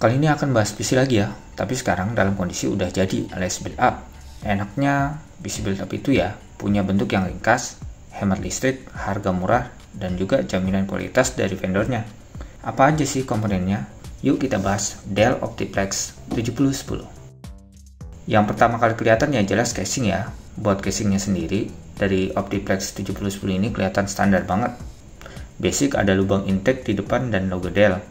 Kali ini akan bahas PC lagi ya, tapi sekarang dalam kondisi udah jadi alias build up. Enaknya PC build up itu ya, punya bentuk yang ringkas, hemat listrik, harga murah, dan juga jaminan kualitas dari vendornya. Apa aja sih komponennya? Yuk kita bahas Dell Optiplex 7010. Yang pertama kali kelihatan ya jelas casing ya. Buat casingnya sendiri, dari Optiplex 7010 ini kelihatan standar banget. Basic ada lubang intake di depan dan logo Dell,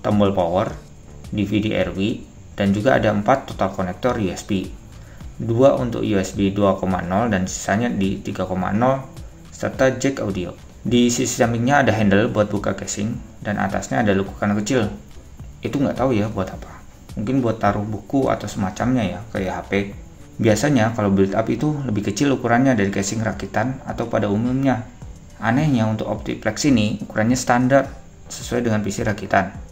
tombol power, DVD RW, dan juga ada 4 total konektor USB. 2 untuk USB 2.0 dan sisanya di 3.0 serta jack audio. Di sisi sampingnya ada handle buat buka casing dan atasnya ada lekukan kecil. Itu nggak tahu ya buat apa. Mungkin buat taruh buku atau semacamnya ya, kayak HP. Biasanya kalau build up itu lebih kecil ukurannya dari casing rakitan atau pada umumnya. Anehnya untuk Optiplex ini ukurannya standar sesuai dengan PC rakitan.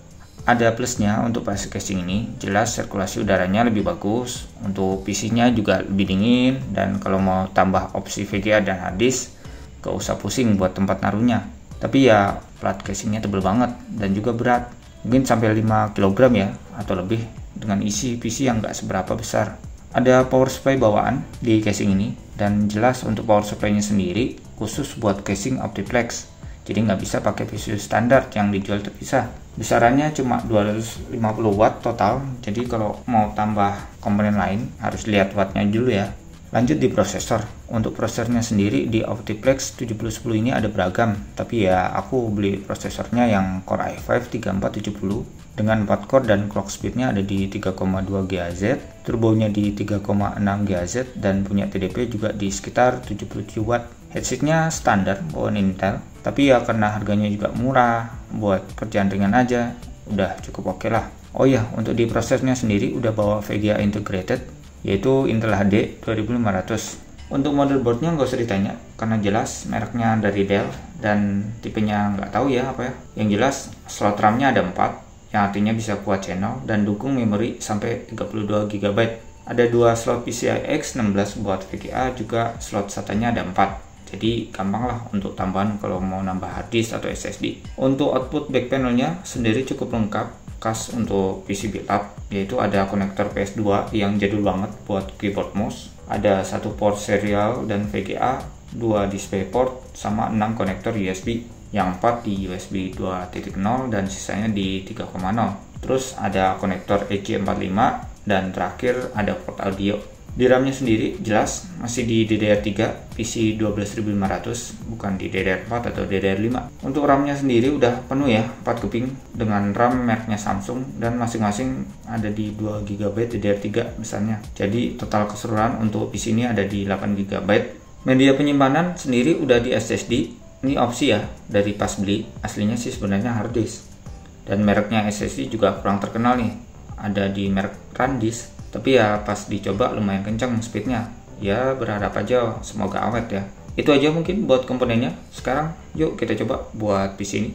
Ada plusnya untuk casing ini, jelas sirkulasi udaranya lebih bagus, untuk PC-nya juga lebih dingin, dan kalau mau tambah opsi VGA dan harddisk, gak usah pusing buat tempat naruhnya. Tapi ya plat casingnya tebel banget dan juga berat, mungkin sampai 5 kg ya atau lebih, dengan isi PC yang gak seberapa besar. Ada power supply bawaan di casing ini, dan jelas untuk power supply-nya sendiri khusus buat casing Optiplex. Jadi nggak bisa pakai VCU standar yang dijual terpisah. Besarannya cuma 250 watt total, jadi kalau mau tambah komponen lain harus lihat wattnya dulu ya. Lanjut di prosesor. Untuk prosesornya sendiri di Optiplex 7010 ini ada beragam, tapi ya aku beli prosesornya yang Core i5 3470 dengan 4 core dan clock speednya ada di 3,2 GHz, turbonya di 3,6 GHz, dan punya TDP juga di sekitar 77 watt. Headsetnya standar bawaan Intel, tapi ya karena harganya juga murah, buat kerjaan ringan aja udah cukup oke lah. Oh ya, untuk di prosesnya sendiri udah bawa VGA integrated, yaitu Intel HD 2500. Untuk motherboardnya nggak usah ditanya, karena jelas mereknya dari Dell dan tipenya nggak tahu ya apa ya. Yang jelas slot RAM-nya ada 4, yang artinya bisa kuat channel dan dukung memori sampai 32 GB. Ada 2 slot PCI X 16 buat VGA, juga slot SATA-nya ada 4. Jadi gampang lah untuk tambahan kalau mau nambah harddisk atau SSD. Untuk output back panelnya sendiri cukup lengkap, khas untuk PC build up, yaitu ada konektor PS2 yang jadul banget buat keyboard mouse, ada 1 port serial dan VGA, 2 display port, sama 6 konektor USB, yang 4 di USB 2.0 dan sisanya di 3.0. Terus ada konektor EJ45 dan terakhir ada port audio. Di RAM-nya sendiri jelas masih di DDR3 PC 12500, bukan di DDR4 atau DDR5. Untuk RAM-nya sendiri udah penuh ya, 4 keping dengan RAM mereknya Samsung, dan masing-masing ada di 2 GB DDR3 misalnya. Jadi total keseluruhan untuk PC ini ada di 8 GB. Media penyimpanan sendiri udah di SSD. Ini opsi ya dari pas beli, aslinya sih sebenarnya hard disk. Dan mereknya SSD juga kurang terkenal nih, ada di merek SanDisk. Tapi ya pas dicoba lumayan kencang speednya. Ya berharap aja semoga awet ya. Itu aja mungkin buat komponennya. Sekarang yuk kita coba buat PC ini.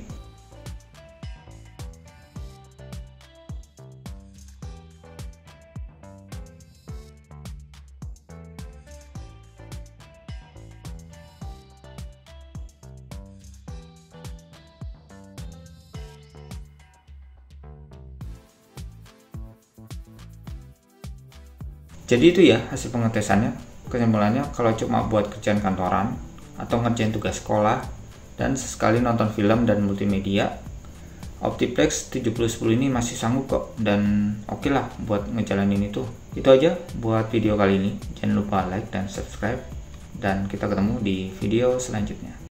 Jadi itu ya hasil pengetesannya. Kesimpulannya, kalau cuma buat kerjaan kantoran atau ngerjain tugas sekolah dan sesekali nonton film dan multimedia, Optiplex 7010 ini masih sanggup kok, dan oke lah buat ngejalanin itu. Itu aja buat video kali ini. Jangan lupa like dan subscribe, dan kita ketemu di video selanjutnya.